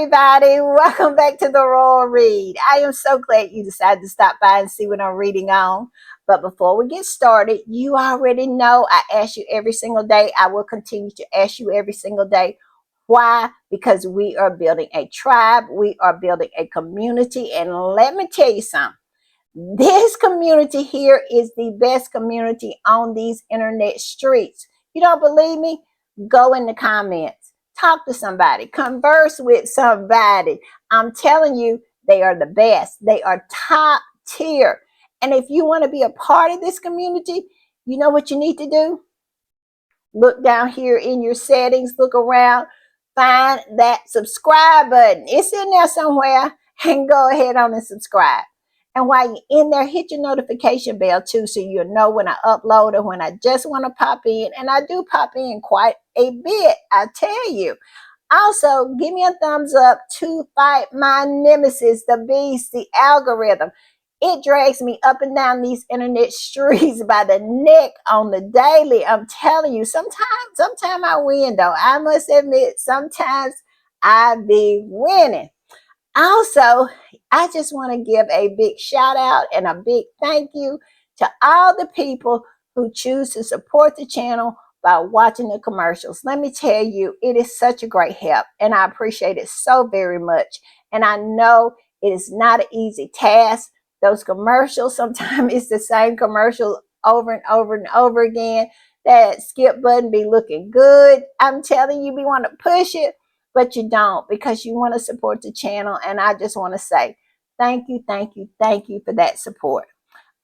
everybody. Welcome back to the Royal Read. I am so glad you decided to stop by and see what I'm reading on. But before we get started, you already know I ask you every single day. I will continue to ask you every single day. Why? Because we are building a tribe. We are building a community. And let me tell you something. This community here is the best community on these internet streets. You don't believe me? Go in the comments. Talk to somebody. Converse with somebody. I'm telling you, they are the best. They are top tier. And if you want to be a part of this community, you know what you need to do? Look down here in your settings, look around, find that subscribe button. It's in there somewhere, and go ahead on and subscribe. And while you're in there, hit your notification bell too, so you'll know when I upload or when I just want to pop in. And I do pop in quite a bit, I tell you. Also, give me a thumbs up to fight my nemesis, the beast, the algorithm. It drags me up and down these internet streets by the neck on the daily. I'm telling you, sometimes I win though. I must admit, sometimes I be winning. Also, I just want to give a big shout out and a big thank you to all the people who choose to support the channel by watching the commercials. Let me tell you, it is such a great help, and I appreciate it so very much. And I know it is not an easy task. Those commercials, sometimes it's the same commercial over and over and over again. That skip button be looking good. I'm telling you, we want to push it, but you don't, because you want to support the channel. And I just want to say thank you, thank you, thank you for that support.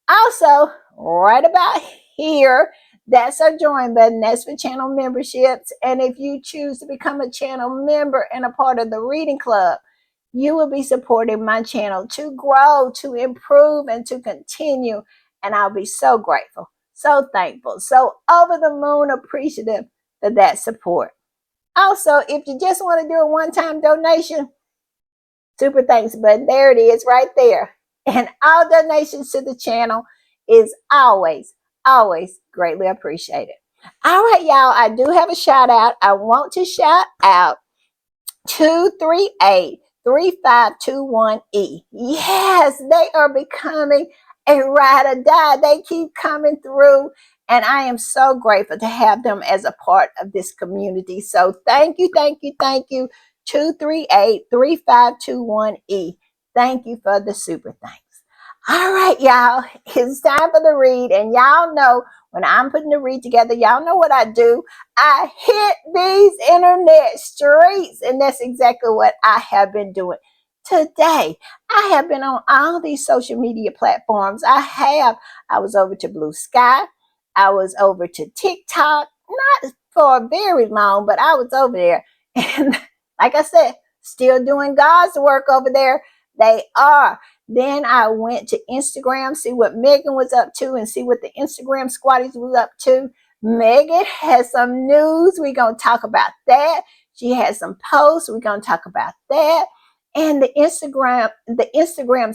Also, right about here, that's our join button. That's for channel memberships. And if you choose to become a channel member and a part of the reading club, you will be supporting my channel to grow, to improve, and to continue. And I'll be so grateful, so thankful, so over the moon appreciative for that support. Also, if you just want to do a one-time donation, super thanks button, there it is right there. And all donations to the channel is always greatly appreciated. All right, y'all, I do have a shout out. I want to shout out 238-3521E. Yes, they are becoming a ride or die. They keep coming through, and I am so grateful to have them as a part of this community. So thank you, 238-3521E. Thank you for the super thanks. All right, y'all, it's time for the read, and y'all know when I'm putting the read together, y'all know what I do. I hit these internet streets, and that's exactly what I have been doing. Today, I have been on all these social media platforms. I was over to Blue Sky. I was over to TikTok, not for very long, but I was over there. And like I said, still doing God's work over there. They are. Then I went to Instagram, see what Meghan was up to and see what the Instagram squatties was up to. Meghan has some news. We're going to talk about that. She has some posts. We're going to talk about that. And the Instagram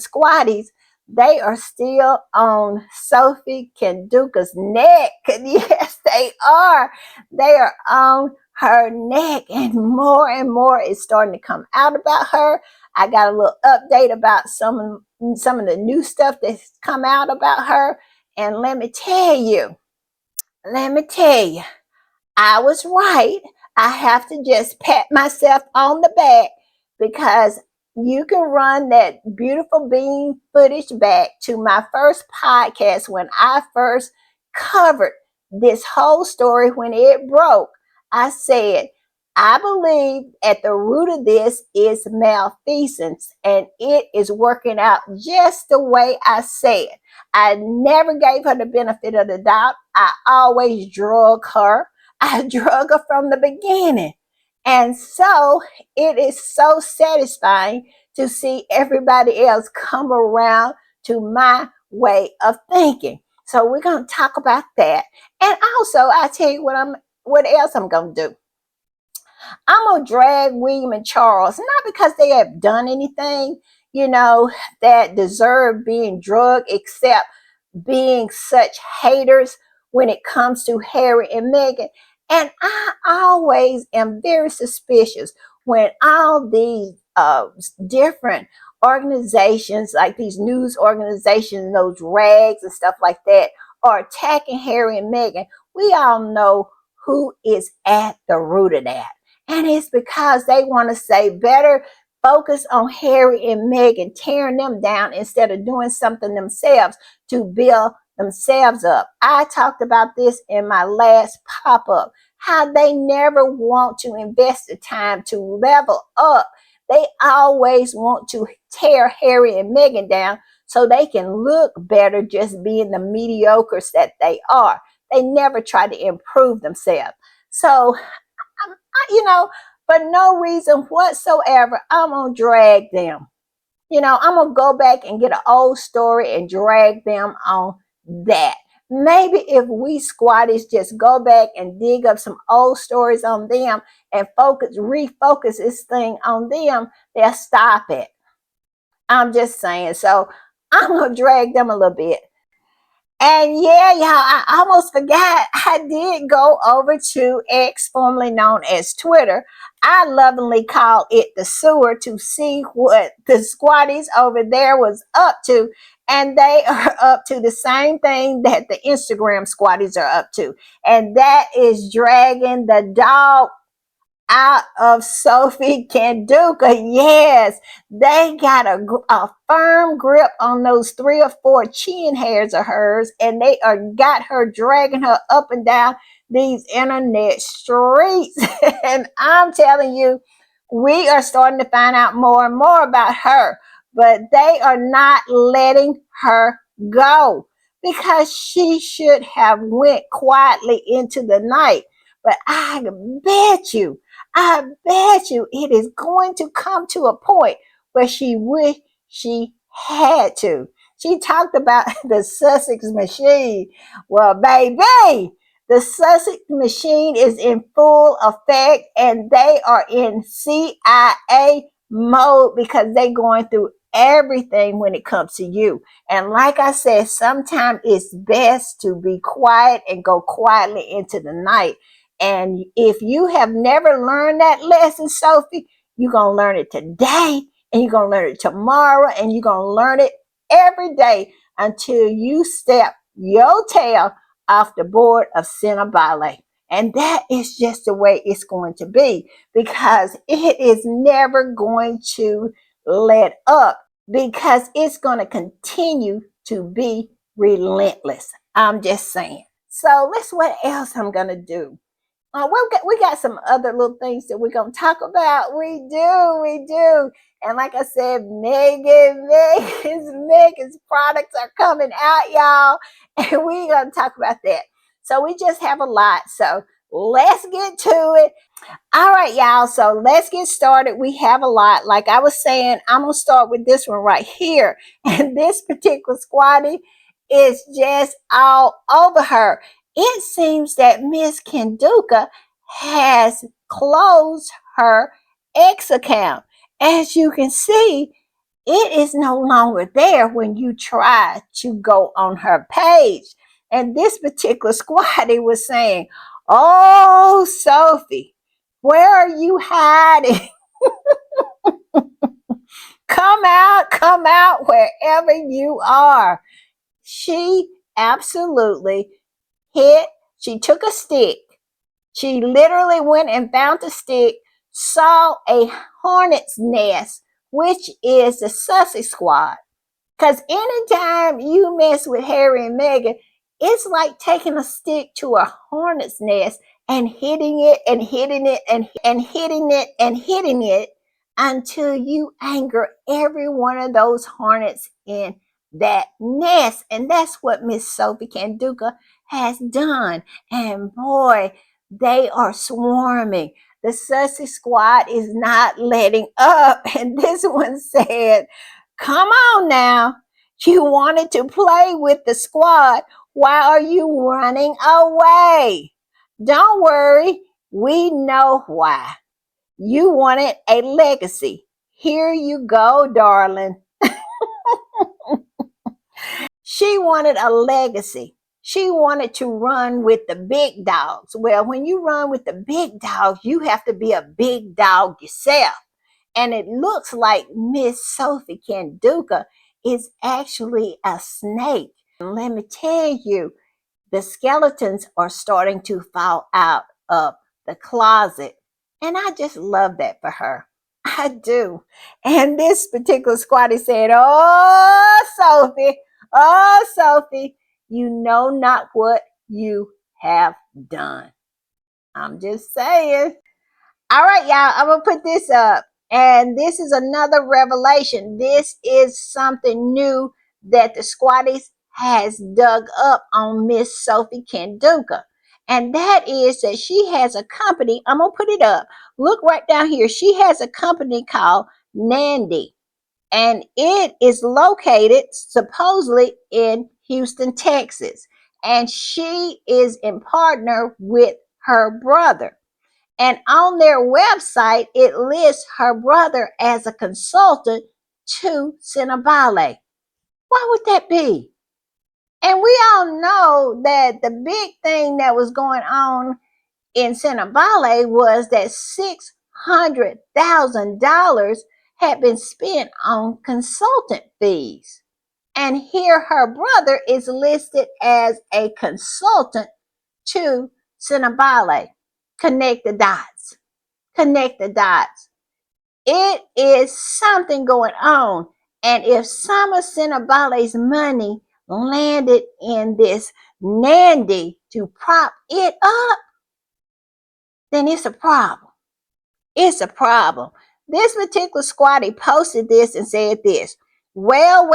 squatties, they are still on Sophie Kenduka's neck. Yes, they are. They are on her neck, and more is starting to come out about her. I got a little update about some of the new stuff that's come out about her. And let me tell you, I was right. I have to just pat myself on the back, because you can run that beautiful bean footage back to my first podcast when I first covered this whole story when it broke. I said, I believe at the root of this is malfeasance, and it is working out just the way I said. I never gave her the benefit of the doubt. I always drug her. I drug her from the beginning. And so it is so satisfying to see everybody else come around to my way of thinking. So we're going to talk about that. And also, I tell you what else I'm going to do. I'm going to drag William and Charles, not because they have done anything, that deserve being drugged, except being such haters when it comes to Harry and Meghan. And I always am very suspicious when all these different organizations, like these news organizations, those rags and stuff like that, are attacking Harry and Meghan, we all know who is at the root of that. And it's because they want to say better focus on Harry and Meghan, tearing them down instead of doing something themselves to build themselves up. I talked about this in my last pop-up, how they never want to invest the time to level up. They always want to tear Harry and Meghan down so they can look better just being the mediocres that they are. They never try to improve themselves. So, for no reason whatsoever, I'm going to drag them. I'm going to go back and get an old story and drag them on that. Maybe if we squatties just go back and dig up some old stories on them and refocus this thing on them, they'll stop it. I'm just saying. So I'm going to drag them a little bit. And yeah, y'all, I almost forgot. I did go over to X, formerly known as Twitter. I lovingly call it the sewer, to see what the squatties over there was up to. And they are up to the same thing that the Instagram squatties are up to. And that is dragging the dog out of Sophie Canduka. Yes, they got a firm grip on those 3 or 4 chin hairs of hers, and they are got her, dragging her up and down these internet streets. And I'm telling you, we are starting to find out more and more about her, but they are not letting her go, because she should have went quietly into the night. But I bet you it is going to come to a point where she wish she had to. She talked about the Sussex machine. Well, baby, the Sussex machine is in full effect, and they are in CIA mode because they're going through everything when it comes to you. And like I said, sometimes it's best to be quiet and go quietly into the night. And if you have never learned that lesson, Sophie, you're going to learn it today, and you're going to learn it tomorrow, and you're going to learn it every day until you step your tail off the board of Cinnabale. And that is just the way it's going to be, because it is never going to let up, because it's going to continue to be relentless. I'm just saying. So let's, what else I'm going to do? We got some other little things that we're going to talk about. We do. And like I said, Megan's products are coming out, y'all. And we're going to talk about that. So we just have a lot. So let's get to it. All right, y'all. So let's get started. We have a lot. Like I was saying, I'm going to start with this one right here. And this particular squatty is just all over her. It seems that Miss Canduka has closed her X account. As you can see, it is no longer there when you try to go on her page. And this particular squatty was saying, "Oh, Sophie, where are you hiding? Come out wherever you are." She absolutely she took a stick. She literally went and found a stick, saw a hornet's nest, which is the Sussex squad. Because anytime you mess with Harry and Meghan, it's like taking a stick to a hornet's nest and hitting it and hitting it and hitting it and hitting it until you anger every one of those hornets in that nest. And that's what Miss Sophie Canduka has done. And boy, they are swarming. The Sussex squad is not letting up. And this one said, "Come on now. You wanted to play with the squad. Why are you running away? Don't worry. We know why. You wanted a legacy. Here you go, darling." She wanted a legacy. She wanted to run with the big dogs. Well, when you run with the big dogs, you have to be a big dog yourself. And it looks like Miss Sophie Kenduka is actually a snake. And let me tell you, the skeletons are starting to fall out of the closet. And I just love that for her. I do. And this particular squatty said, oh, Sophie, you know not what you have done. I'm just saying. All right, y'all, I'm going to put this up. And this is another revelation. This is something new that the squatties has dug up on Miss Sophie Kenduka. And that is that she has a company. I'm going to put it up. Look right down here. She has a company called Nandy. And it is located supposedly in Houston, Texas. And she is in partner with her brother. And on their website, it lists her brother as a consultant to Cinnabale. Why would that be? And we all know that the big thing that was going on in Cinnabale was that $600,000 had been spent on consultant fees. And here her brother is listed as a consultant to Cinnabale. Connect the dots. Connect the dots. It is something going on. And if some of Cinnabale's money landed in this Nandy to prop it up, then it's a problem. It's a problem. This particular squatty posted this and said this. Well,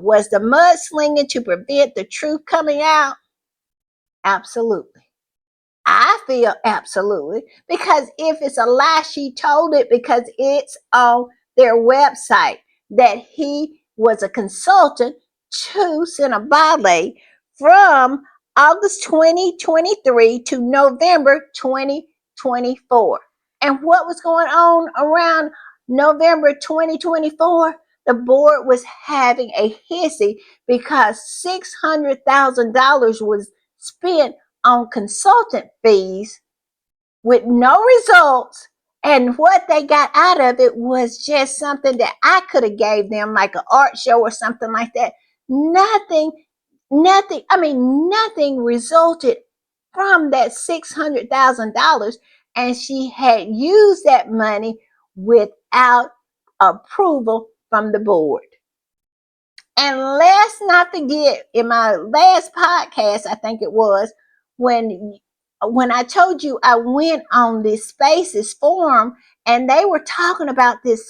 was the mudslinging to prevent the truth coming out? Absolutely. I feel absolutely, because if it's a lie, she told it because it's on their website that he was a consultant to Cinnabale from August 2023 to November 2024. And what was going on around November 2024? The board was having a hissy because $600,000 was spent on consultant fees with no results, and what they got out of it was just something that I could have gave them, like an art show or something like that. Nothing resulted from that $600,000, and she had used that money without approval from the board. And let's not forget, in my last podcast, I think it was, when I told you I went on this Spaces forum and they were talking about this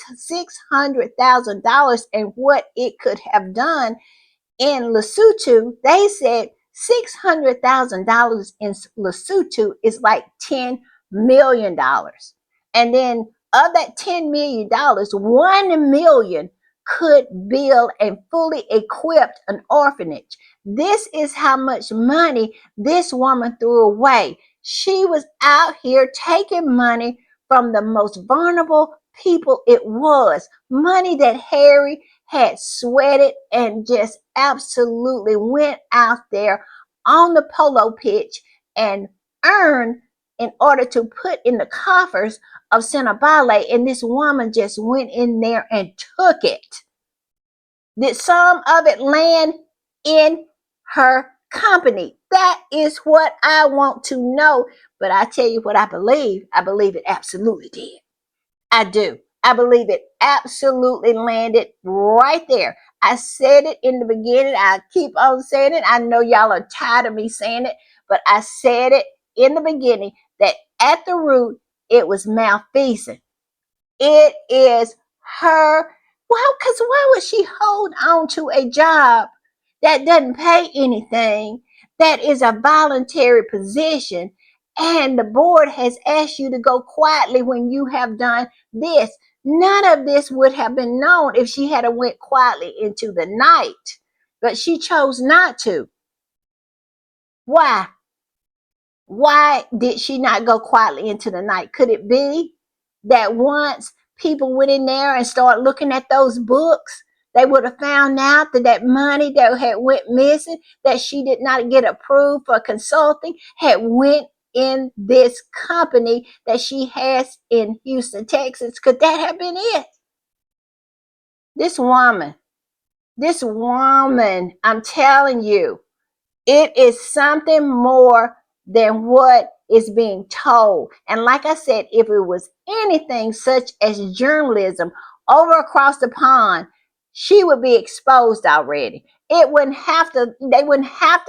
$600,000 and what it could have done in Lesotho. They said $600,000 in Lesotho is like $10 million. And then of that $10 million, 1 million could build and fully equipped an orphanage. This is how much money this woman threw away. She was out here taking money from the most vulnerable people. It was money that Harry had sweated and just absolutely went out there on the polo pitch and earned in order to put in the coffers of Cinnabale, and this woman just went in there and took it. Did some of it land in her company? That is what I want to know. But I tell you what I believe. I believe it absolutely did. I do. I believe it absolutely landed right there. I said it in the beginning. I keep on saying it. I know y'all are tired of me saying it, but I said it in the beginning that at the root, it was malfeasance. It is her. Well, because why would she hold on to a job that doesn't pay anything, that is a voluntary position, and the board has asked you to go quietly when you have done this? None of this would have been known if she had went quietly into the night, but she chose not to. Why? Why did she not go quietly into the night? Could it be that once people went in there and started looking at those books, they would have found out that that money that had went missing, that she did not get approved for consulting, had went in this company that she has in Houston, Texas? Could that have been it? This woman, I'm telling you, it is something more than what is being told. And like I said, if it was anything such as journalism over across the pond, she would be exposed already. They wouldn't have to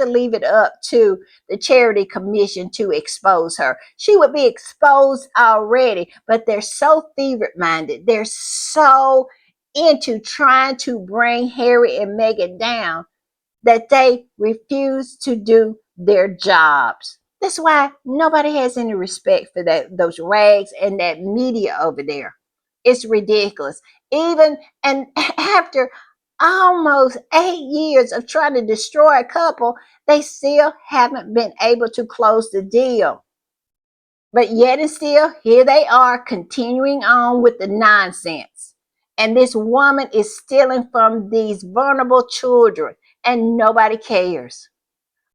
leave it up to the charity commission to expose her. She would be exposed already, but they're so fevered minded. They're so into trying to bring Harry and Meghan down that they refuse to do their jobs. That's why nobody has any respect for those rags and that media over there. It's ridiculous. Even and after almost 8 years of trying to destroy a couple, they still haven't been able to close the deal. But yet and still, here they are continuing on with the nonsense. And this woman is stealing from these vulnerable children, and nobody cares.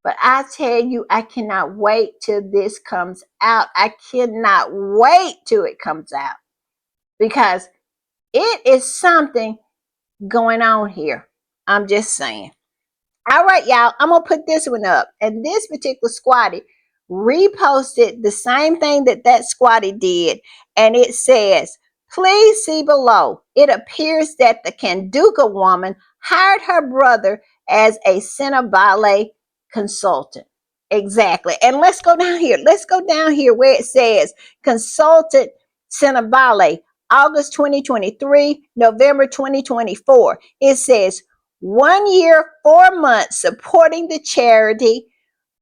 But I tell you, I cannot wait till this comes out. I cannot wait till it comes out because it is something going on here. I'm just saying. All right, y'all, I'm going to put this one up. And this particular squatty reposted the same thing that squatty did. And it says, please see below. It appears that the Kanduka woman hired her brother as a Cinebale consultant. Exactly. And let's go down here. Let's go down here where it says consultant Cinebale, August 2023, November 2024. It says, 1 year, 4 months supporting the charity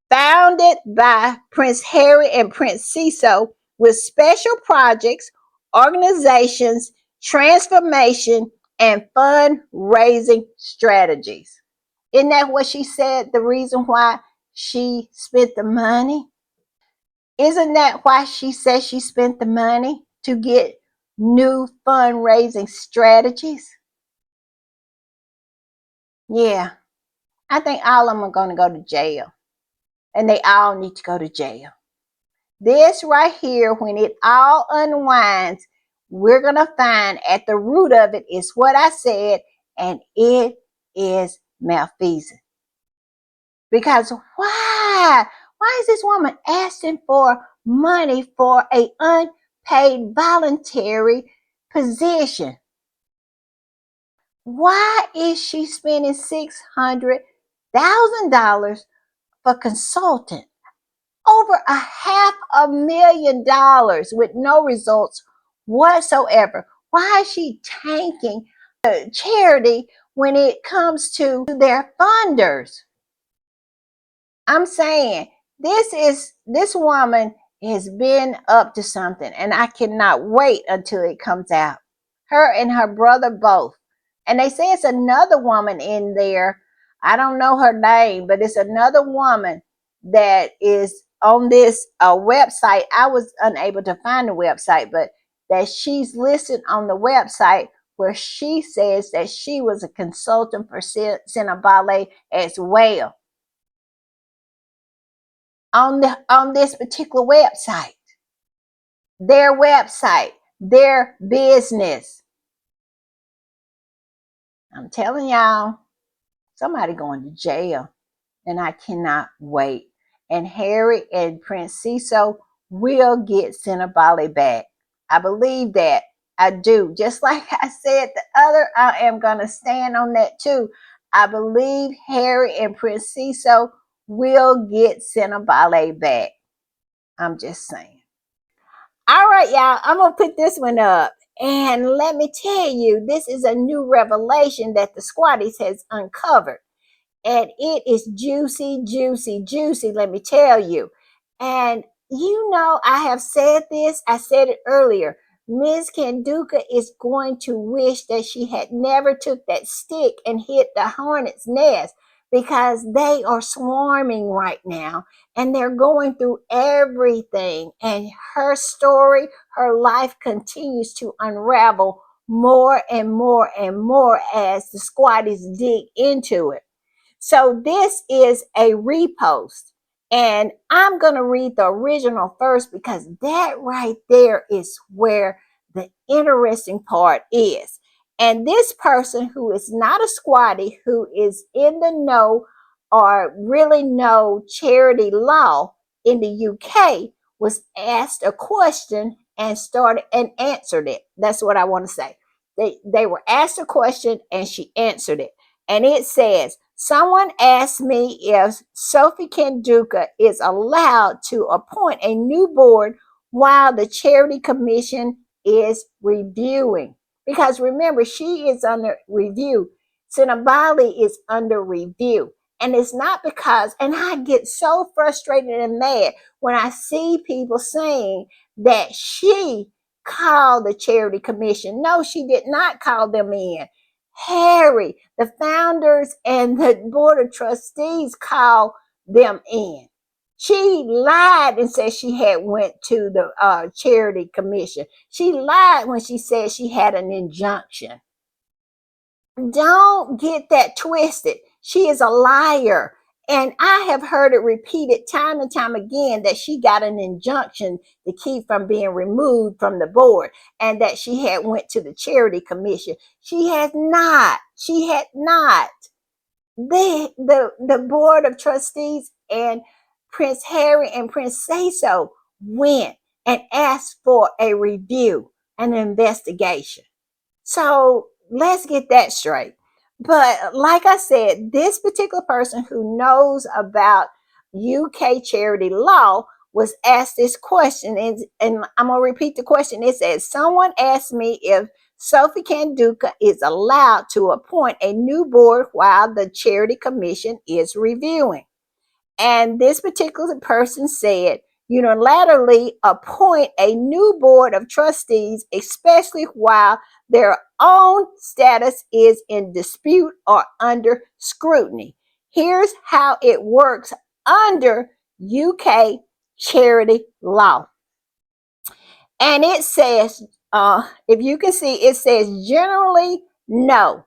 founded by Prince Harry and Prince Ciso with special projects, organizations, transformation, and fundraising strategies. Isn't that what she said? The reason why she spent the money? Isn't that why she said she spent the money? To get new fundraising strategies? Yeah. I think all of them are going to go to jail. And they all need to go to jail. This right here, when it all unwinds, we're going to find at the root of it is what I said, and it is malfeasance. Because why? Why is this woman asking for money for an unpaid voluntary position? Why is she spending $600,000 for consultant? Over $500,000 with no results whatsoever. Why is she tanking the charity when it comes to their funders? I'm saying this woman has been up to something, and I cannot wait until it comes out. Her and her brother both. And they say it's another woman in there. I don't know her name, but it's another woman that is on this website. I was unable to find the website, but that she's listed on the website where she says that she was a consultant for Cinebale as well on this particular website, their business. I'm telling y'all, somebody going to jail, and I cannot wait. And Harry and Prince Ciso will get Cinebale back. I believe that. I do. Just like I said the other, I am going to stand on that too. I believe Harry and Prince Ciso will get Cinebale back. I'm just saying. All right, y'all, I'm going to put this one up. And let me tell you, this is a new revelation that the Squatties has uncovered. And it is juicy, juicy, juicy, let me tell you. And you know, I have said this, I said it earlier. Ms. Kanduka is going to wish that she had never took that stick and hit the hornet's nest, because they are swarming right now and they're going through everything. And her story, her life continues to unravel more and more and more as the Squatties dig into it. So this is a repost. And I'm going to read the original first because that right there is where the interesting part is. And this person who is not a squatty, who is in the know or really know charity law in the UK, was asked a question and started and answered it. That's what I want to say. They were asked a question and she answered it. And it says, someone asked me if Sophie Kenduka is allowed to appoint a new board while the Charity Commission is reviewing. Because remember, she is under review. Sinabali is under review. And it's not because, and I get so frustrated and mad when I see people saying that she called the Charity Commission. No, she did not call them in. Harry, the founders and the board of trustees called them in. She lied and said she had went to the charity commission. She lied when she said she had an injunction. Don't get that twisted. She is a liar. And I have heard it repeated time and time again that she got an injunction to keep from being removed from the board and that she had went to the charity commission. She has not. She had not. The board of trustees and Prince Harry and Prince Cecil went and asked for a review, an investigation. So let's get that straight. But like I said, this particular person who knows about UK charity law was asked this question, and I'm going to repeat the question. It says, someone asked me if Sophie Kenduka is allowed to appoint a new board while the Charity Commission is reviewing. And this particular person said, unilaterally appoint a new board of trustees, especially while their own status is in dispute or under scrutiny. Here's how it works under UK charity law. And it says, if you can see, it says generally no.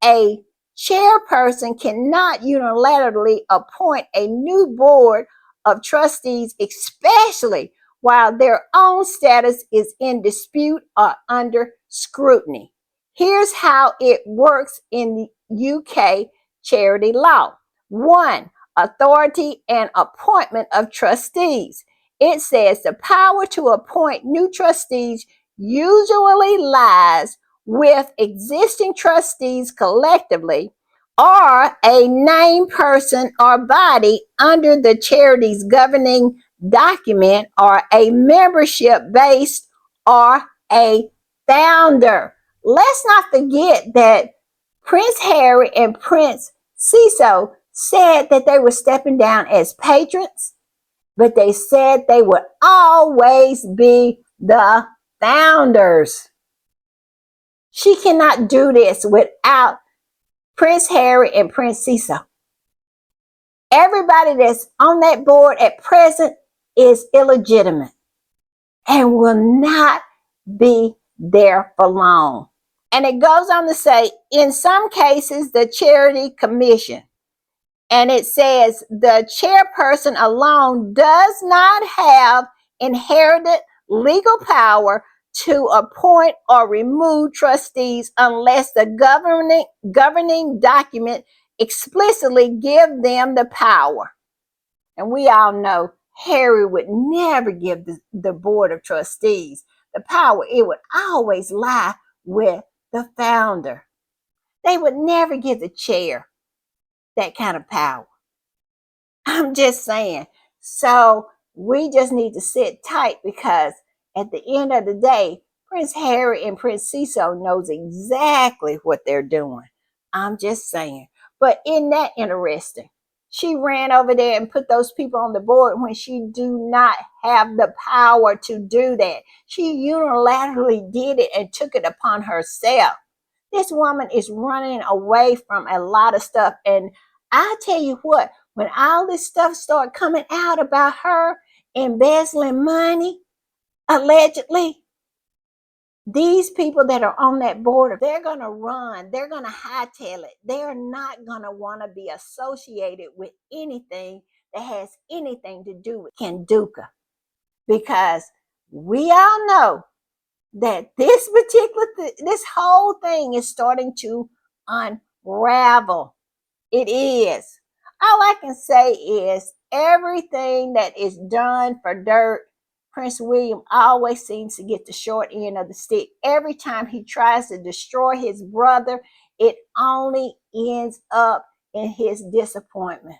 A chairperson cannot unilaterally appoint a new board of trustees, especially while their own status is in dispute or under scrutiny. Here's how it works in the UK charity law. 1. Authority and appointment of trustees. It says the power to appoint new trustees usually lies with existing trustees collectively or a named person or body under the charity's governing document or a membership based or a founder. Let's not forget that Prince Harry and Prince Cecil said that they were stepping down as patrons, but they said they would always be the founders. She cannot do this without Prince Harry and Prince Cecil. Everybody that's on that board at present is illegitimate and will not be there for long. And it goes on to say, in some cases, the Charity Commission, and it says the chairperson alone does not have inherited legal power to appoint or remove trustees unless the governing document explicitly give them the power. And we all know Harry would never give the board of trustees the power. It would always lie with the founder. They would never give the chair that kind of power. I'm just saying. So we just need to sit tight because at the end of the day, Prince Harry and Prince Cecil knows exactly what they're doing. I'm just saying. But isn't that interesting? She ran over there and put those people on the board when she do not have the power to do that. She unilaterally did it and took it upon herself. This woman is running away from a lot of stuff. And I tell you what, when all this stuff started coming out about her embezzling money, allegedly, these people that are on that board, they're going to run. They're going to hightail it. They're not going to want to be associated with anything that has anything to do with Kenduka, because we all know that this whole thing is starting to unravel. It is. All I can say is everything that is done for dirt, Prince William always seems to get the short end of the stick. Every time he tries to destroy his brother, it only ends up in his disappointment.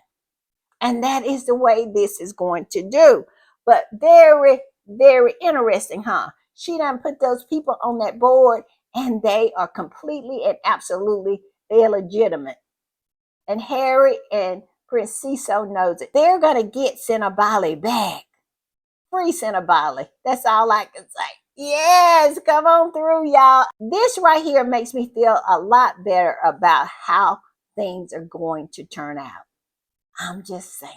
And that is the way this is going to do. But very, very interesting, huh? She done put those people on that board and they are completely and absolutely illegitimate. And Harry and Prince Cecil knows it. They're going to get Cinnabali back. Free Cinnabali. That's all I can say. Yes, come on through, y'all. This right here makes me feel a lot better about how things are going to turn out. I'm just saying.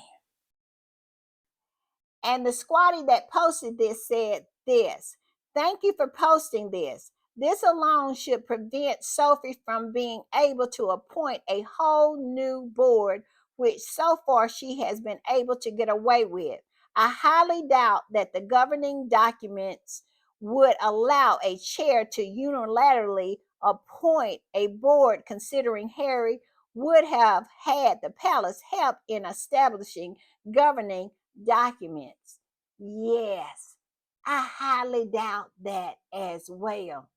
And the squatty that posted this said this: thank you for posting this. This alone should prevent Sophie from being able to appoint a whole new board, which so far she has been able to get away with. I highly doubt that the governing documents would allow a chair to unilaterally appoint a board, considering Harry would have had the palace help in establishing governing documents. Yes, I highly doubt that as well.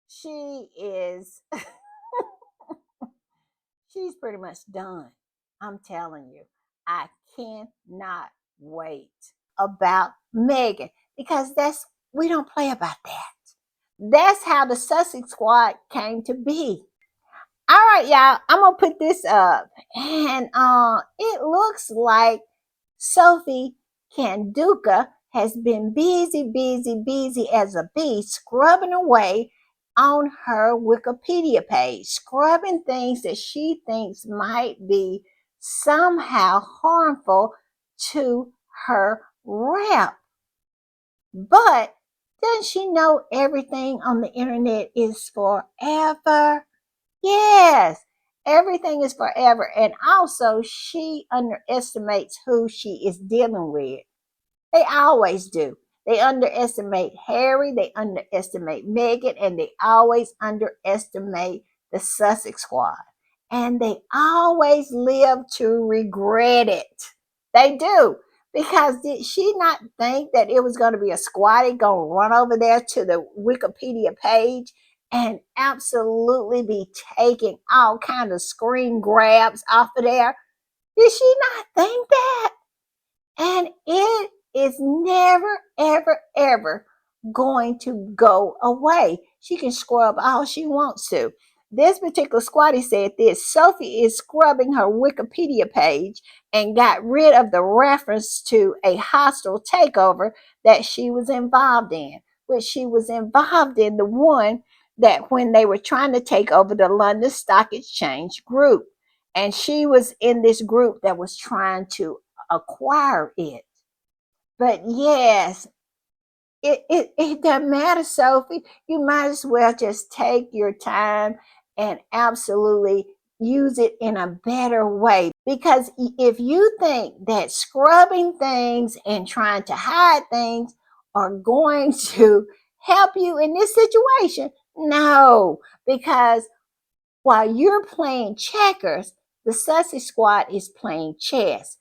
She is, she's pretty much done. I'm telling you, I cannot wait about Meghan, because we don't play about that. That's how the Sussex Squad came to be. All right, y'all, I'm gonna put this up, and it looks like Sophie Kenduka has been busy as a bee, scrubbing away on her Wikipedia page, scrubbing things that she thinks might be somehow harmful to her rep. But doesn't she know everything on the internet is forever? Yes, everything is forever. And also, she underestimates who she is dealing with. They always do. They underestimate Harry, they underestimate Meghan, and they always underestimate the Sussex Squad. And they always live to regret it. They do. Because did she not think that it was going to be a squatty going to run over there to the Wikipedia page and absolutely be taking all kind of screen grabs off of there? Did she not think that? And it is never, ever, ever going to go away. She can scrub all she wants to. This particular squatty said this: Sophie is scrubbing her Wikipedia page and got rid of the reference to a hostile takeover that she was involved in, which she was involved in the one that when they were trying to take over the London Stock Exchange group. And she was in this group that was trying to acquire it. But yes, it doesn't matter, Sophie. You might as well just take your time and absolutely use it in a better way. Because if you think that scrubbing things and trying to hide things are going to help you in this situation, no. Because while you're playing checkers, the Sussex Squad is playing chess.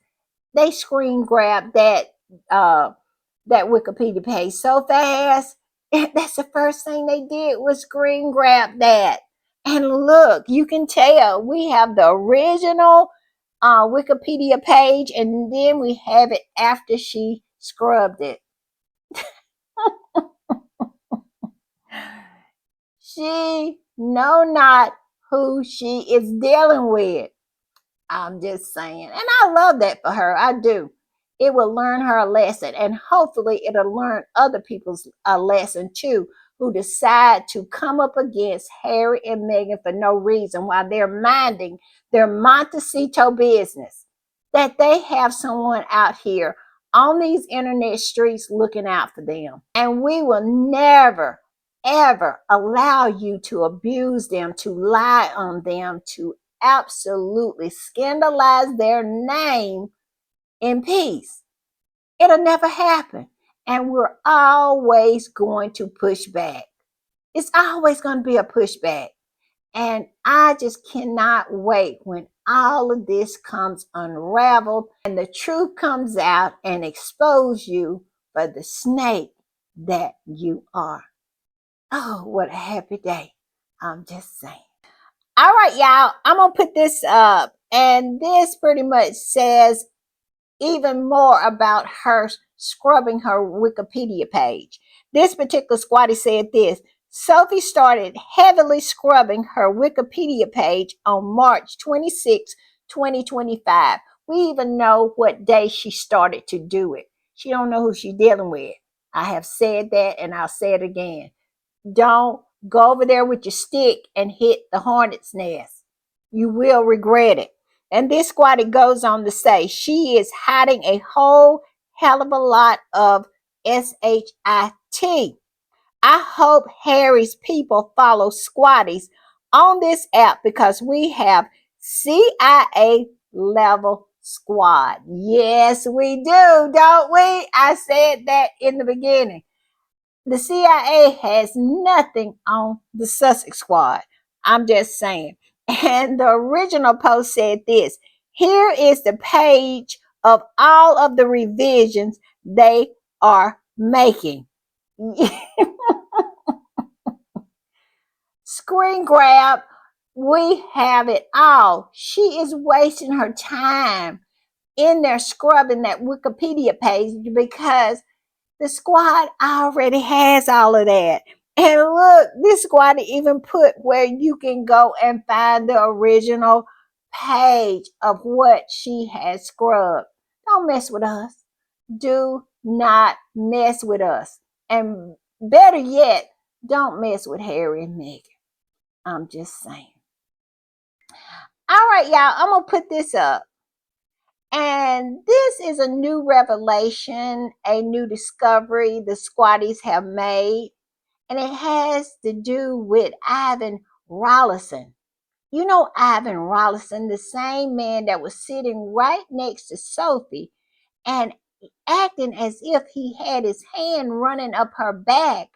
They screen grabbed uh that Wikipedia page so fast. That's the first thing they did was screen grab that. And look, you can tell we have the original Wikipedia page, and then we have it after she scrubbed it. She know not who she is dealing with. I'm just saying. And I love that for her. I do. It will learn her a lesson, and hopefully it'll learn other people's a lesson too, who decide to come up against Harry and Meghan for no reason while they're minding their Montecito business. That they have someone out here on these internet streets looking out for them. And we will never, ever allow you to abuse them, to lie on them, to absolutely scandalize their name in peace. It'll never happen. And we're always going to push back. It's always going to be a pushback. And I just cannot wait when all of this comes unraveled and the truth comes out and expose you for the snake that you are. Oh, what a happy day. I'm just saying. All right, y'all, I'm going to put this up. And this pretty much says even more about her scrubbing her Wikipedia page. This particular squatty said this: Sophie started heavily scrubbing her Wikipedia page on March 26, 2025. We even know what day she started to do it. She don't know who she's dealing with. I have said that and I'll say it again. Don't go over there with your stick and hit the hornet's nest. You will regret it. And this squatty goes on to say she is hiding a whole hell of a lot of shit. I hope Harry's people follow squatties on this app because we have CIA level squad. Yes, we do, don't we? I said that in the beginning. The CIA has nothing on the Sussex squad. I'm just saying. And the original post said this: here is the page of all of the revisions they are making. Screen grab, we have it all. She is wasting her time in there scrubbing that Wikipedia page because the squad already has all of that. And look, this squad even put where you can go and find the original page of what she has scrubbed. Don't mess with us. Do not mess with us. And better yet, don't mess with Harry and Meghan. I'm just saying. All right, y'all, I'm going to put this up. And this is a new revelation, a new discovery the squatties have made. And it has to do with Ivan Rawlinson. You know Ivan Rawlinson, the same man that was sitting right next to Sophie and acting as if he had his hand running up her back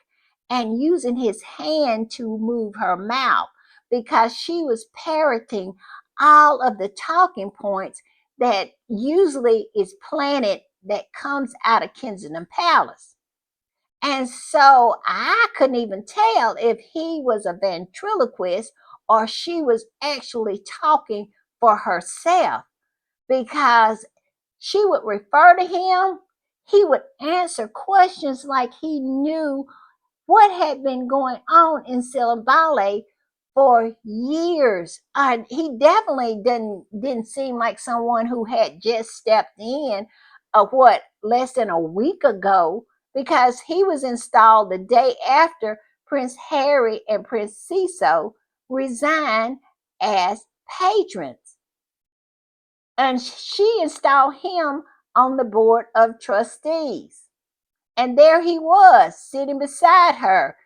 and using his hand to move her mouth because she was parroting all of the talking points that usually is planted that comes out of Kensington Palace. And so I couldn't even tell if he was a ventriloquist or she was actually talking for herself because she would refer to him. He would answer questions like he knew what had been going on in Silabale for years. He definitely didn't seem like someone who had just stepped in less than a week ago because he was installed the day after Prince Harry and Prince Cecil resigned as patrons. And she installed him on the board of trustees. And there he was, sitting beside her,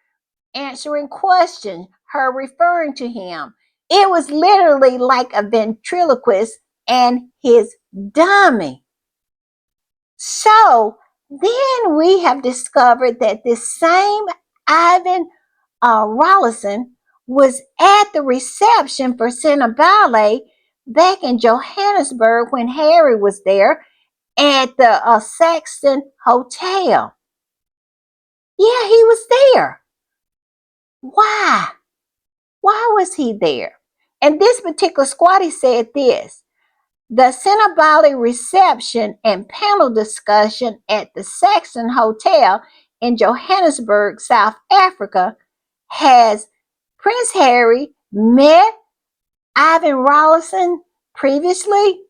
answering questions, her referring to him. It was literally like a ventriloquist and his dummy. So then we have discovered that this same Ivan Rawlinson was at the reception for Cinebale back in Johannesburg when Harry was there at the Saxon Hotel. Yeah, he was there. Why? Why was he there? And this particular squatty said this: the Cinebale reception and panel discussion at the Saxon Hotel in Johannesburg, South Africa, has Prince Harry met Ivan Rawlinson previously?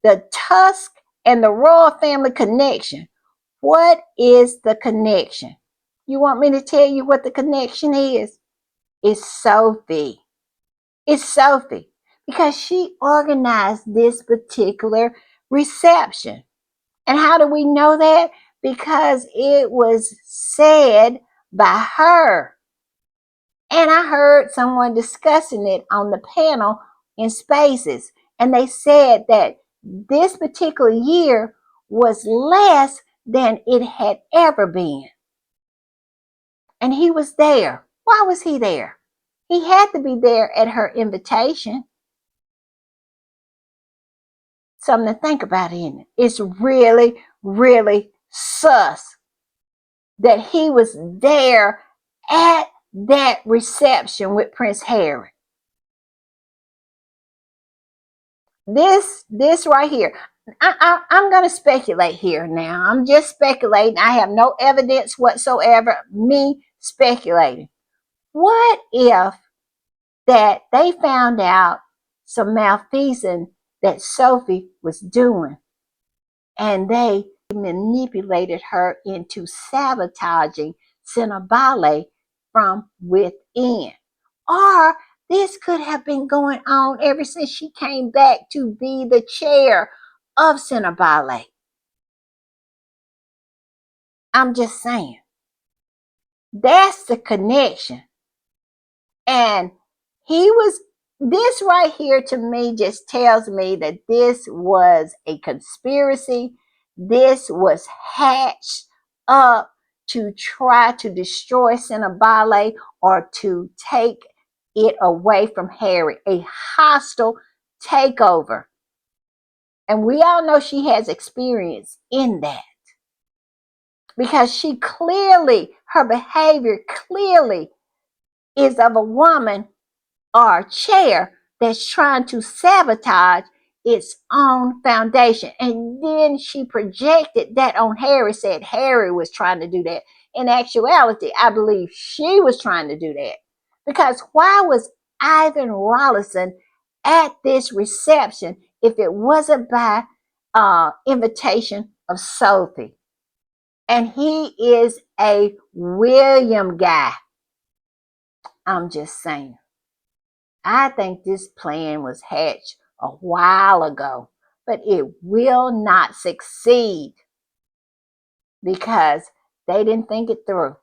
The Tusk and the royal family connection. What is the connection? You want me to tell you what the connection is? It's Sophie. It's Sophie because she organized this particular reception. And how do we know that? Because it was said by her. And I heard someone discussing it on the panel in Spaces. And they said that this particular year was less than it had ever been. And he was there. Why was he there? He had to be there at her invitation. Something to think about, isn't it? It's really, really sus that he was there at that reception with Prince Harry. This right here. I'm going to speculate here now. I'm just speculating. I have no evidence whatsoever. Me speculating. What if that they found out some malfeasance that Sophie was doing, and they manipulated her into sabotaging Cinnabale from within? Or this could have been going on ever since she came back to be the chair of Cinnabale. I'm just saying. That's the connection. And this right here to me just tells me that this was a conspiracy. This was hatched up to try to destroy Cinnabale or to take it away from Harry. A hostile takeover. And we all know she has experience in that. Because her behavior clearly is of a woman or a chair that's trying to sabotage its own foundation. And then she projected that on Harry, said Harry was trying to do that. In actuality, I believe she was trying to do that. Because why was Ivan Rawlinson at this reception if it wasn't by invitation of Sophie? And he is a William guy. I'm just saying. I think this plan was hatched a while ago, but it will not succeed because they didn't think it through.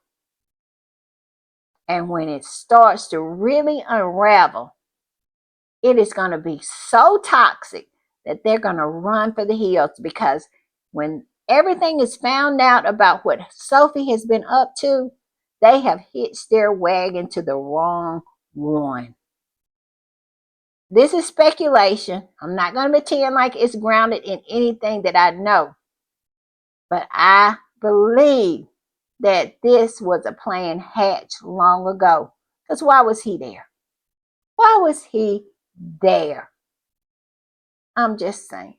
And when it starts to really unravel, it is going to be so toxic that they're going to run for the hills, because when everything is found out about what Sophie has been up to, they have hitched their wagon to the wrong one. This is speculation. I'm not going to pretend like it's grounded in anything that I know. But I believe that this was a plan hatched long ago. Because why was he there? Why was he there? I'm just saying.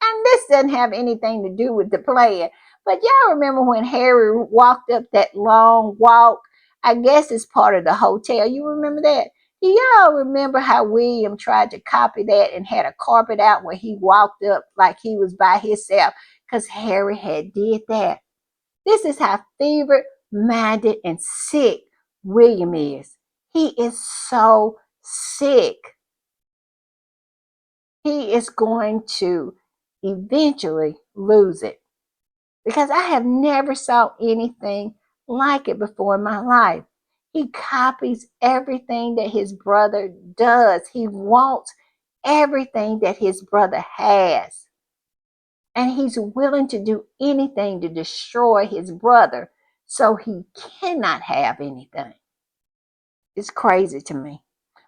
And this doesn't have anything to do with the plan. But y'all remember when Harry walked up that long walk? I guess it's part of the hotel. You remember that? Do y'all remember how William tried to copy that and had a carpet out where he walked up like he was by himself? Because Harry had did that. This is how fever-minded and sick William is. He is so sick. He is going to eventually lose it, because I have never saw anything like it before in my life. He copies everything that his brother does. He wants everything that his brother has. And he's willing to do anything to destroy his brother so he cannot have anything. It's crazy to me.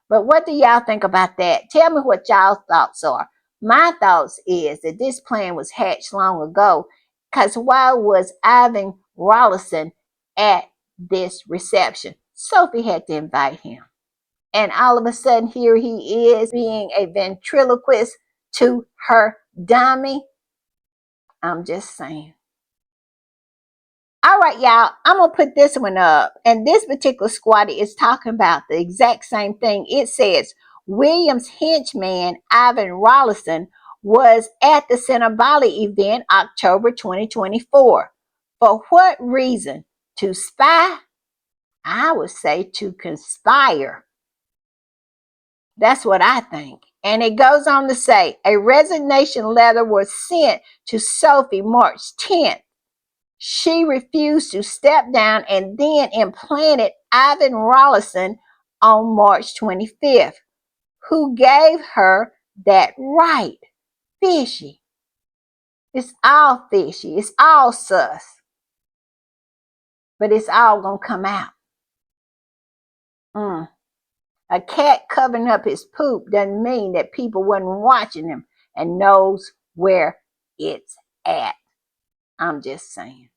But what do y'all think about that? Tell me what y'all thoughts are. My thoughts is that this plan was hatched long ago, because why was Ivan Rawlinson at this reception? Sophie had to invite him. And all of a sudden, here he is being a ventriloquist to her dummy. I'm just saying. All right, y'all, I'm going to put this one up. And this particular squatty is talking about the exact same thing. It says, William's henchman, Ivan Rawlinson, was at the Cinnabale event October 2024. For what reason? To spy? I would say to conspire. That's what I think. And it goes on to say, a resignation letter was sent to Sophie March 10th. She refused to step down and then implanted Ivan Rawlinson on March 25th, who gave her that right. Fishy. It's all fishy. It's all sus. But it's all going to come out. A cat covering up his poop doesn't mean that people wasn't watching him and knows where it's at. I'm just saying.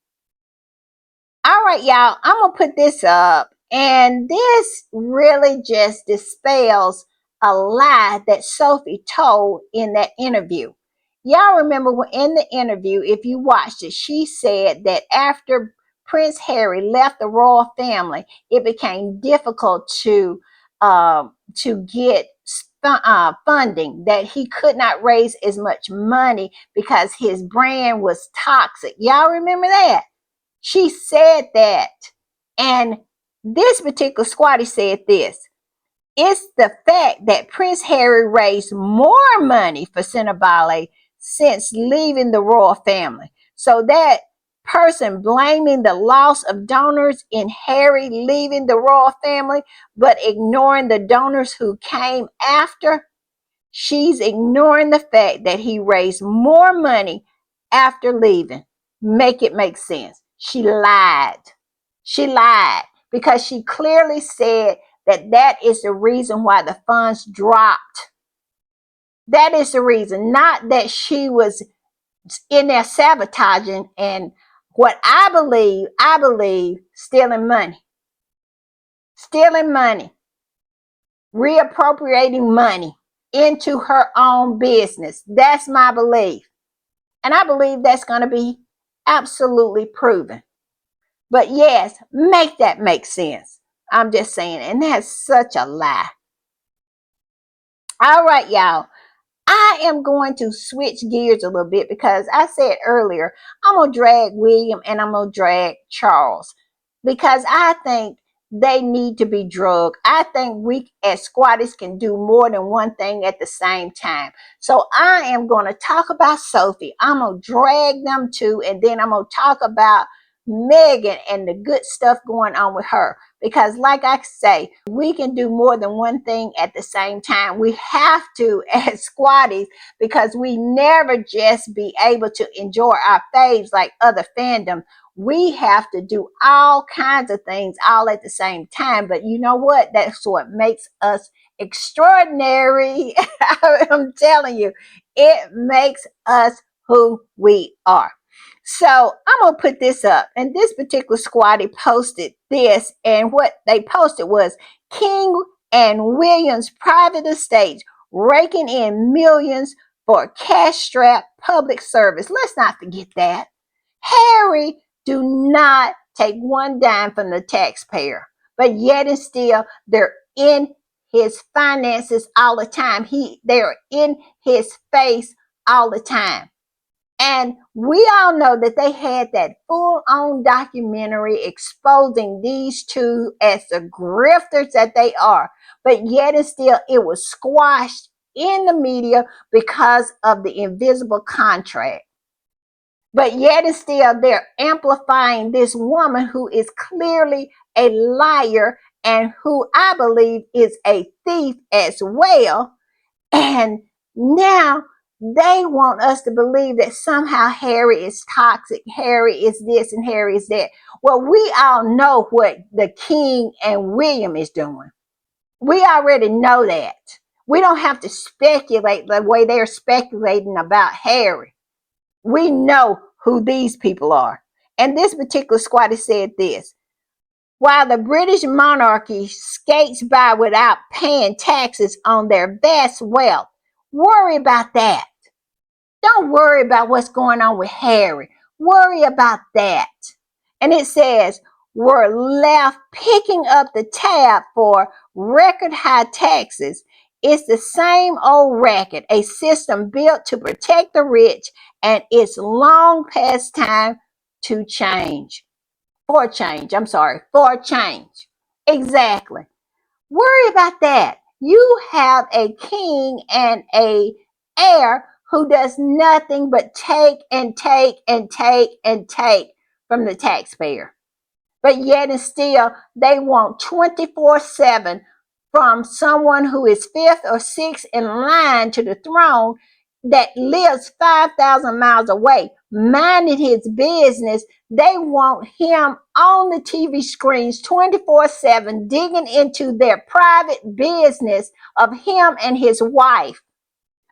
All right, y'all, I'm going to put this up. And this really just dispels a lie that Sophie told in that interview. Y'all remember in the interview, if you watched it, she said that after Prince Harry left the royal family, it became difficult to get funding, that he could not raise as much money because his brand was toxic. Y'all remember that? She said that. And this particular squatty said this. It's the fact that Prince Harry raised more money for Cinebale since leaving the royal family. So that person blaming the loss of donors in Harry leaving the royal family, but ignoring the donors who came after, she's ignoring the fact that he raised more money after leaving. Make it make sense. She lied. She lied because she clearly said that is the reason why the funds dropped. That is the reason, not that she was in there sabotaging and what I believe stealing money, reappropriating money into her own business. That's my belief. And I believe that's going to be absolutely proven. But yes, make that make sense. I'm just saying, and that's such a lie. All right, y'all. I am going to switch gears a little bit because I said earlier, I'm going to drag William and I'm going to drag Charles because I think they need to be drugged. I think we as squatties can do more than one thing at the same time. So I am going to talk about Sophie. I'm going to drag them too, and then I'm going to talk about Meghan and the good stuff going on with her. Because like I say, we can do more than one thing at the same time. We have to as squatties because we never just be able to enjoy our faves like other fandom. We have to do all kinds of things all at the same time. But you know what? That's what makes us extraordinary. I'm telling you, it makes us who we are. So I'm going to put this up. And this particular squatty posted this. And what they posted was King and William's private estates raking in millions for cash-strapped public service. Let's not forget that. Harry do not take one dime from the taxpayer. But yet and still, they're in his finances all the time. They're in his face all the time. And we all know that they had that full-on documentary exposing these two as the grifters that they are. But yet and still, it was squashed in the media because of the invisible contract. But yet and still, they're amplifying this woman who is clearly a liar and who I believe is a thief as well. And now they want us to believe that somehow Harry is toxic, Harry is this, and Harry is that. Well, we all know what the King and William is doing. We already know that. We don't have to speculate the way they're speculating about Harry. We know who these people are. And this particular squatter said this. While the British monarchy skates by without paying taxes on their vast wealth, worry about that. Don't worry about what's going on with Harry. Worry about that. And it says, we're left picking up the tab for record high taxes. It's the same old racket, a system built to protect the rich, and it's long past time to change. For change. Exactly. Worry about that. You have a king and a heir who does nothing but take and take and take and take from the taxpayer. But yet and still, they want 24/7 from someone who is fifth or sixth in line to the throne, that lives 5,000 miles away, minding his business, they want him on the TV screens 24/7, digging into their private business of him and his wife.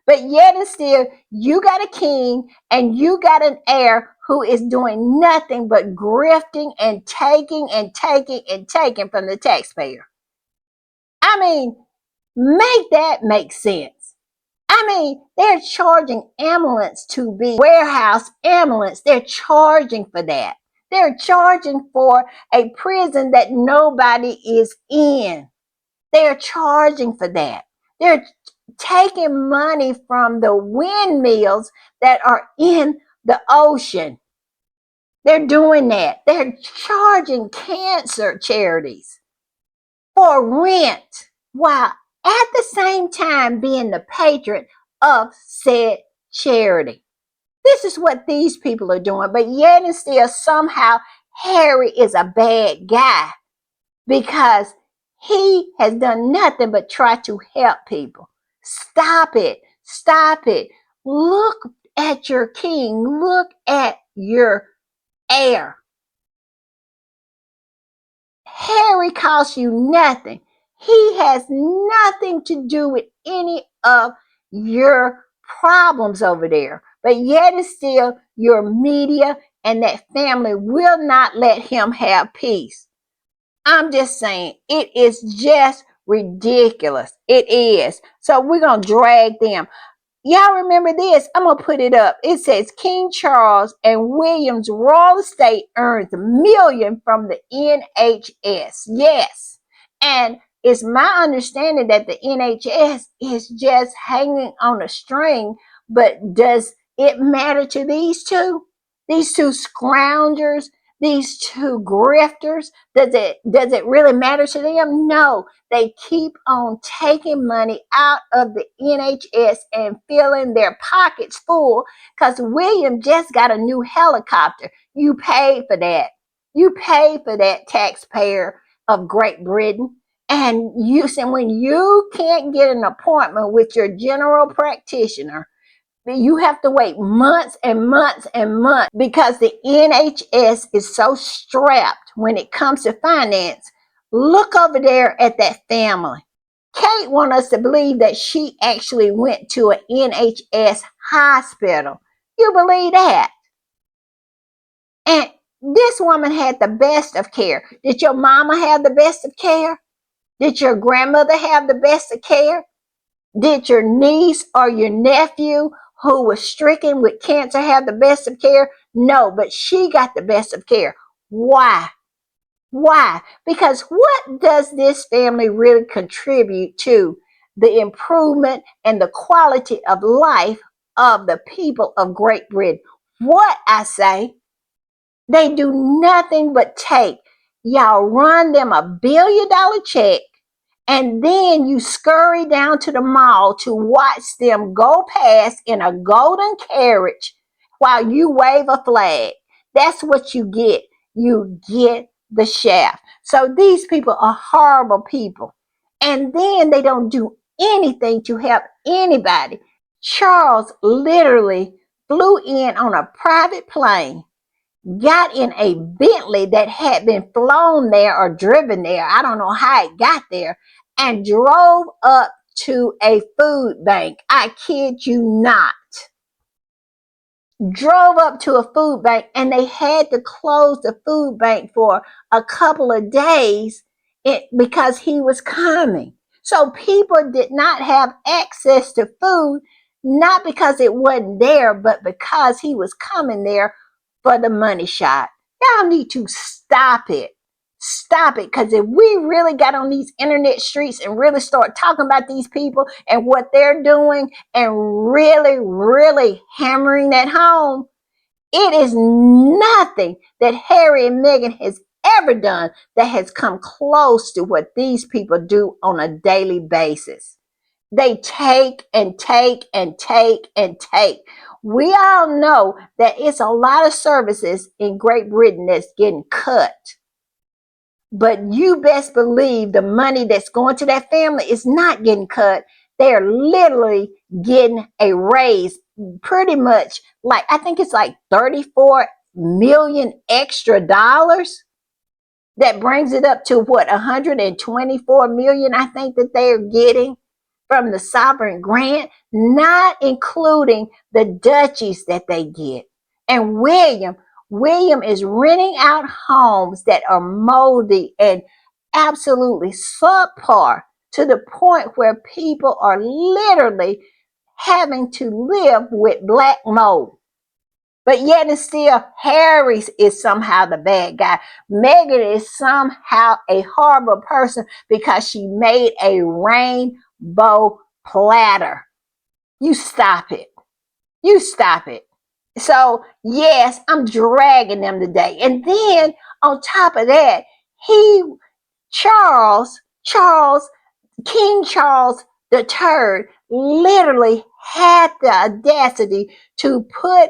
But yet and still, you got a king and you got an heir who is doing nothing but grifting and taking and taking and taking from the taxpayer. I mean, make that make sense. I mean, they're charging ambulance to be warehouse ambulance. They're charging for that. They're charging for a prison that nobody is in. They're charging for that. They're taking money from the windmills that are in the ocean. They're doing that. They're charging cancer charities for rent while at the same time being the patron of said charity. This is what these people are doing, but yet and still somehow Harry is a bad guy because he has done nothing but try to help people. Stop it. Stop it. Look at your king. Look at your heir. Harry costs you nothing. He has nothing to do with any of your problems over there. But yet and still, your media and that family will not let him have peace. I'm just saying, it is just ridiculous. It is. So we're going to drag them. Y'all remember this? I'm going to put it up. It says King Charles and William's royal estate earns $1 million from the NHS. Yes. And it's my understanding that the NHS is just hanging on a string. But does it matter to these two? These two scroungers? These two grifters? Does it really matter to them? No. They keep on taking money out of the NHS and filling their pockets full because William just got a new helicopter. You paid for that. You paid for that, taxpayer of Great Britain. And you said when you can't get an appointment with your general practitioner, you have to wait months and months and months because the NHS is so strapped when it comes to finance. Look over there at that family. Kate wants us to believe that she actually went to an NHS hospital. You believe that? And this woman had the best of care. Did your mama have the best of care? Did your grandmother have the best of care? Did your niece or your nephew who was stricken with cancer have the best of care? No, but she got the best of care. Why? Why? Because what does this family really contribute to the improvement and the quality of life of the people of Great Britain? What I say, they do nothing but take. Y'all run them $1 billion check and then you scurry down to the mall to watch them go past in a golden carriage while you wave a flag. That's what you get. You get the shaft. So these people are horrible people. And then they don't do anything to help anybody. Charles literally flew in on a private plane, got in a Bentley that had been flown there or driven there. I don't know how it got there, and drove up to a food bank. I kid you not. Drove up to a food bank and they had to close the food bank for a couple of days because he was coming. So people did not have access to food, not because it wasn't there, but because he was coming there for the money shot. Y'all need to stop it. Stop it. Because if we really got on these internet streets and really start talking about these people and what they're doing and really, really hammering that home, it is nothing that Harry and Meghan has ever done that has come close to what these people do on a daily basis. They take and take and take and take. We all know that it's a lot of services in Great Britain that's getting cut. But you best believe the money that's going to that family is not getting cut. They're literally getting a raise pretty much, like, I think it's like 34 million extra dollars. That brings it up to what, 124 million, I think, that they are getting from the sovereign grant, not including the duchies that they get. And William is renting out homes that are moldy and absolutely subpar, to the point where people are literally having to live with black mold. But yet and still, Harry is somehow the bad guy. Meghan is somehow a horrible person because she made a rainbow platter. You stop it. You stop it. So, yes, I'm dragging them today. And then on top of that, he, Charles, King Charles III, literally had the audacity to put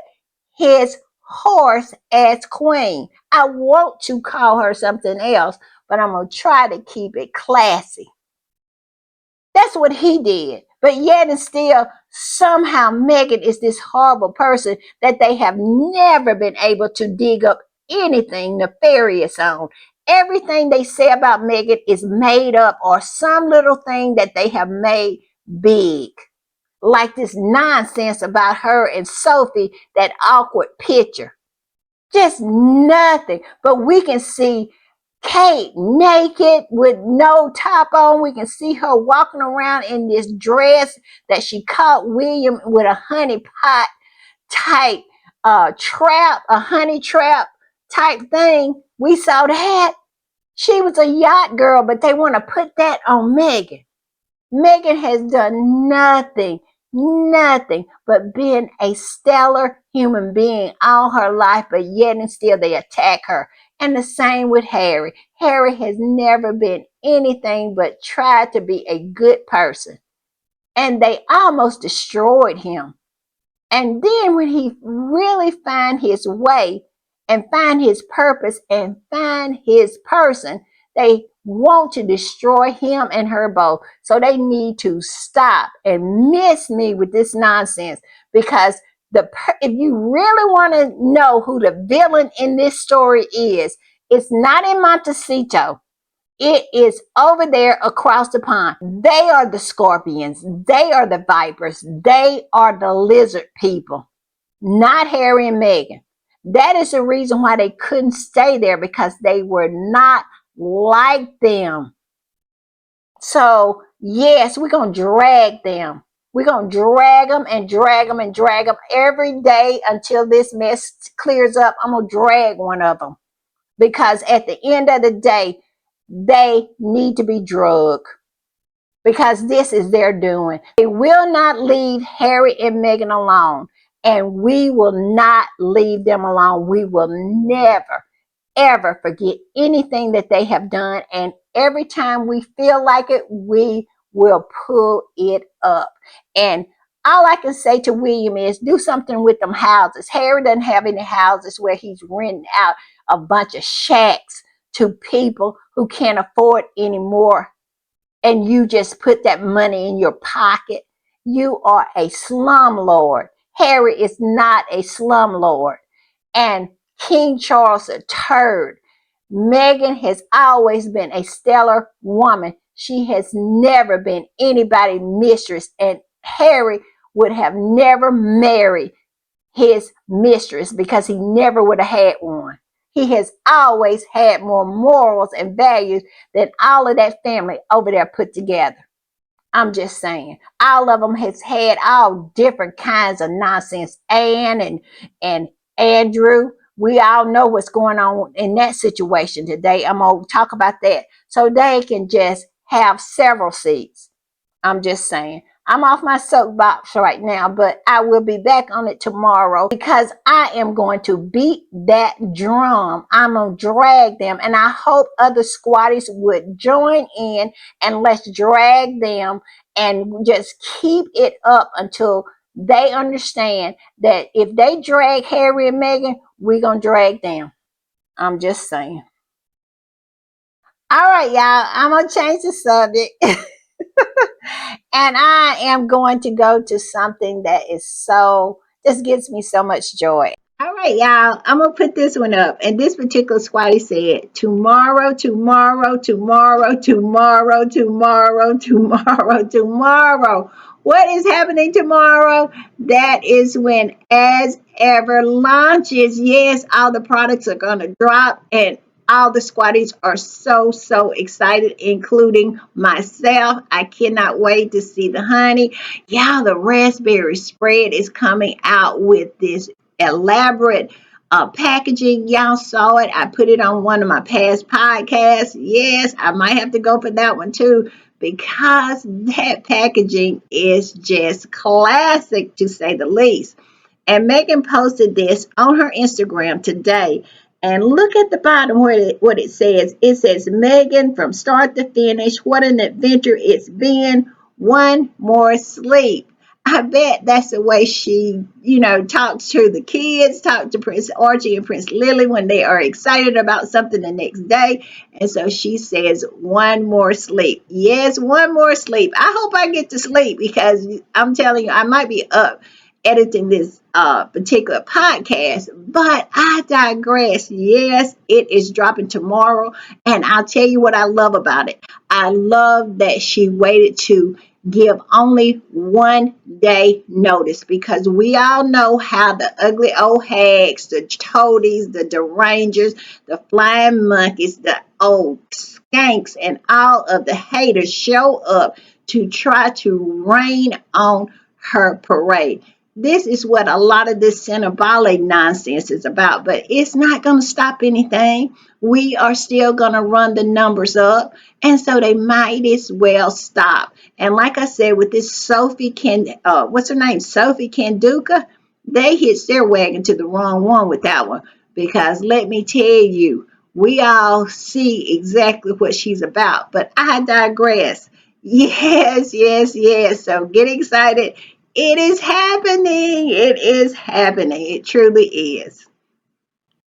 his horse as queen. I want to call her something else, but I'm going to try to keep it classy. That's what he did. But yet and still, somehow Meghan is this horrible person that they have never been able to dig up anything nefarious on. Everything they say about Meghan is made up, or some little thing that they have made big. Like this nonsense about her and Sophie, that awkward picture. Just nothing. But we can see Kate naked with no top on. We can see her walking around in this dress that she caught William with a honey pot type trap, a honey trap type thing. We saw that. She was a yacht girl, but they want to put that on Meghan. Meghan has done nothing but been a stellar human being all her life, but yet and still they attack her. And the same with Harry. Harry has never been anything but tried to be a good person. And they almost destroyed him. And then when he really find his way and find his purpose and find his person, they want to destroy him and her both. So they need to stop and miss me with this nonsense, because if you really want to know who the villain in this story is, it's not in Montecito. It is over there across the pond. They are the scorpions. They are the vipers. They are the lizard people, not Harry and Meghan. That is the reason why they couldn't stay there, because they were not like them. So, yes, we're going to drag them. We're going to drag them and drag them and drag them every day until this mess clears up. I'm going to drag one of them, because at the end of the day, they need to be drugged, because this is their doing. They will not leave Harry and Meghan alone, and we will not leave them alone. We will never, ever forget anything that they have done, and every time we feel like it, we will pull it up. And all I can say to William is, do something with them houses. Harry doesn't have any houses where he's renting out a bunch of shacks to people who can't afford anymore, and you just put that money in your pocket. You are a slumlord. Harry is not a slumlord. And King Charles III, Meghan has always been a stellar woman. She has never been anybody's mistress, and Harry would have never married his mistress, because he never would have had one. He has always had more morals and values than all of that family over there put together. I'm just saying. All of them has had all different kinds of nonsense. Anne and Andrew, we all know what's going on in that situation today. I'm going to talk about that. So they can just have several seats. I'm just saying. I'm off my soapbox right now, but I will be back on it tomorrow, because I am going to beat that drum. I'm going to drag them, and I hope other squatties would join in, and let's drag them and just keep it up until they understand that if they drag Harry and Meghan, we're going to drag them. I'm just saying. All right, y'all. I'm going to change the subject. And I am going to go to something that is so, just gives me so much joy. All right, y'all. I'm gonna put this one up. And this particular squatty said, tomorrow, tomorrow, tomorrow, tomorrow, tomorrow, tomorrow, tomorrow. What is happening tomorrow? That is when As Ever launches. Yes, all the products are gonna drop, and all the squatties are so, so excited, including myself. I cannot wait to see the honey. Y'all, the raspberry spread is coming out with this elaborate packaging. Y'all saw it. I put it on one of my past podcasts. Yes, I might have to go for that one too, because that packaging is just classic, to say the least. And Megan posted this on her Instagram today. And look at the bottom what it says. It says, Megan, from start to finish, what an adventure it's been. One more sleep. I bet that's the way she, talks to the kids, talk to Prince Archie and Prince Lily when they are excited about something the next day. And so she says, one more sleep. Yes, one more sleep. I hope I get to sleep, because I'm telling you, I might be up editing this particular podcast, but I digress. Yes, it is dropping tomorrow. And I'll tell you what I love about it. I love that she waited to give only 1 day notice, because we all know how the ugly old hags, the toadies, the derangers, the flying monkeys, the old skanks, and all of the haters show up to try to rain on her parade. This is what a lot of this Cinnabale nonsense is about, but it's not going to stop anything. We are still going to run the numbers up, and so they might as well stop. And like I said, with this what's her name, Sophie Canduka, they hitched their wagon to the wrong one with that one, because let me tell you, we all see exactly what she's about. But I digress. Yes, yes, yes. So get excited. It is happening. It is happening. It truly is.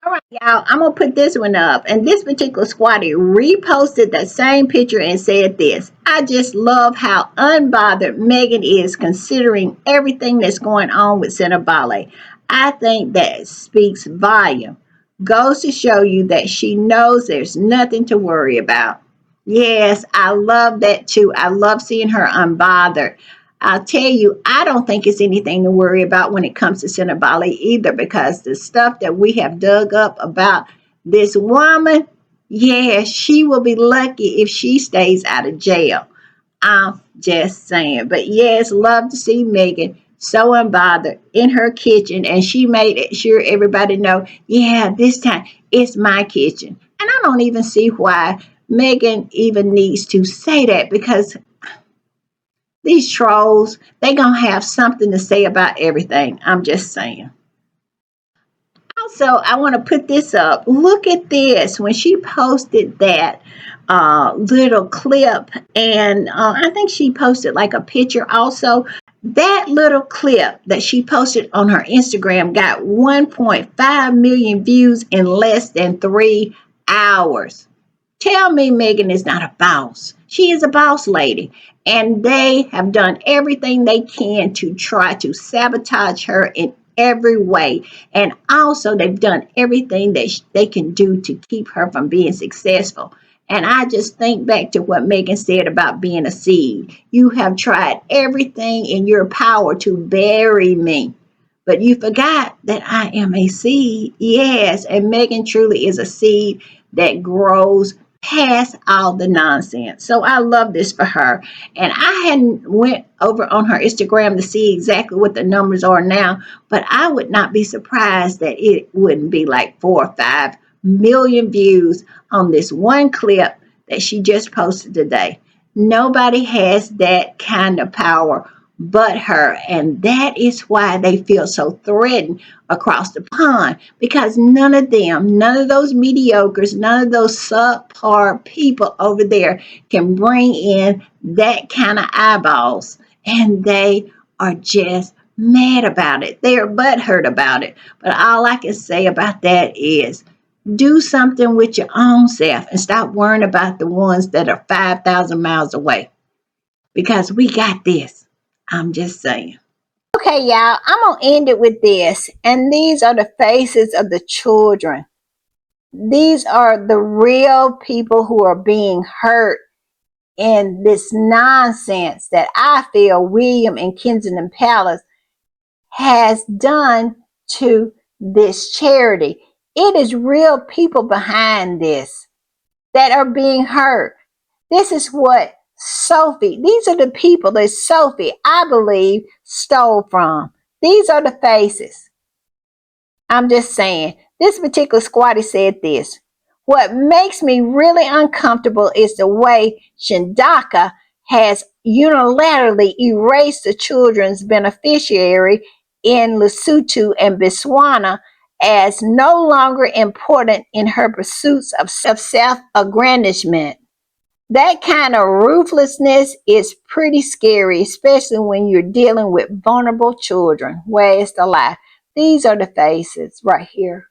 All right, y'all, I'm going to put this one up. And this particular squatty reposted that same picture and said this. I just love how unbothered Megan is, considering everything that's going on with Cinnabale. I think that speaks volume. Goes to show you that she knows there's nothing to worry about. Yes, I love that too. I love seeing her unbothered. I'll tell you, I don't think it's anything to worry about when it comes to Cinnabale either, because the stuff that we have dug up about this woman, yeah, she will be lucky if she stays out of jail. I'm just saying. But yes, love to see Megan so unbothered in her kitchen, and she made it sure everybody know, yeah, this time it's my kitchen. And I don't even see why Megan even needs to say that, because these trolls, they gonna have something to say about everything. I'm just saying. Also, I want to put this up. Look at this. When she posted that little clip, and I think she posted like a picture also. That little clip that she posted on her Instagram got 1.5 million views in less than 3 hours. Tell me Megan is not a boss. She is a boss lady. And they have done everything they can to try to sabotage her in every way. And also, they've done everything that they can do to keep her from being successful. And I just think back to what Megan said about being a seed. You have tried everything in your power to bury me, but you forgot that I am a seed. Yes, and Megan truly is a seed that grows past all the nonsense. So I love this for her. And I hadn't went over on her Instagram to see exactly what the numbers are now, but I would not be surprised that it wouldn't be like 4 or 5 million views on this one clip that she just posted today. Nobody has that kind of power but her. And that is why they feel so threatened across the pond, because none of them, none of those mediocres, none of those subpar people over there can bring in that kind of eyeballs. And they are just mad about it. They are butthurt about it. But all I can say about that is do something with your own self and stop worrying about the ones that are 5,000 miles away. because we got this. I'm just saying. Okay, y'all, I'm going to end it with this. And these are the faces of the children. These are the real people who are being hurt in this nonsense that I feel William and Kensington Palace has done to this charity. It is real people behind this that are being hurt. This is what Sophie, these are the people that Sophie, I believe, stole from. These are the faces. I'm just saying, this particular squatty said this. What makes me really uncomfortable is the way Shindaka has unilaterally erased the children's beneficiary in Lesotho and Botswana as no longer important in her pursuits of self-aggrandizement. That kind of ruthlessness is pretty scary, especially when you're dealing with vulnerable children. Where's the lie? These are the faces right here.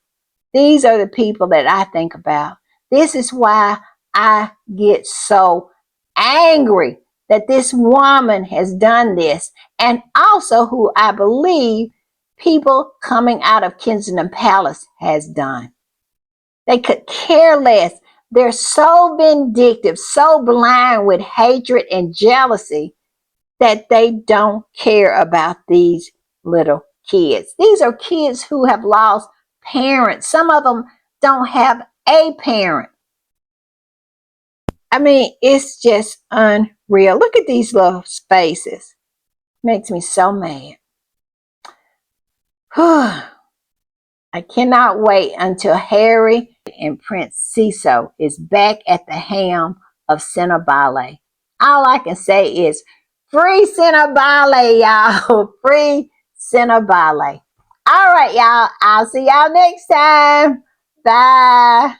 These are the people that I think about. This is why I get so angry that this woman has done this, and also who I believe people coming out of Kensington Palace has done. They could care less. They're so vindictive, so blind with hatred and jealousy that they don't care about these little kids. These are kids who have lost parents. Some of them don't have a parent. I mean, it's just unreal. Look at these little faces. Makes me so mad. I cannot wait until Harry and Prince Ciso is back at the helm of Cinnabale. All I can say is free Cinnabale, y'all. Free Cinnabale. All right, y'all. I'll see y'all next time. Bye.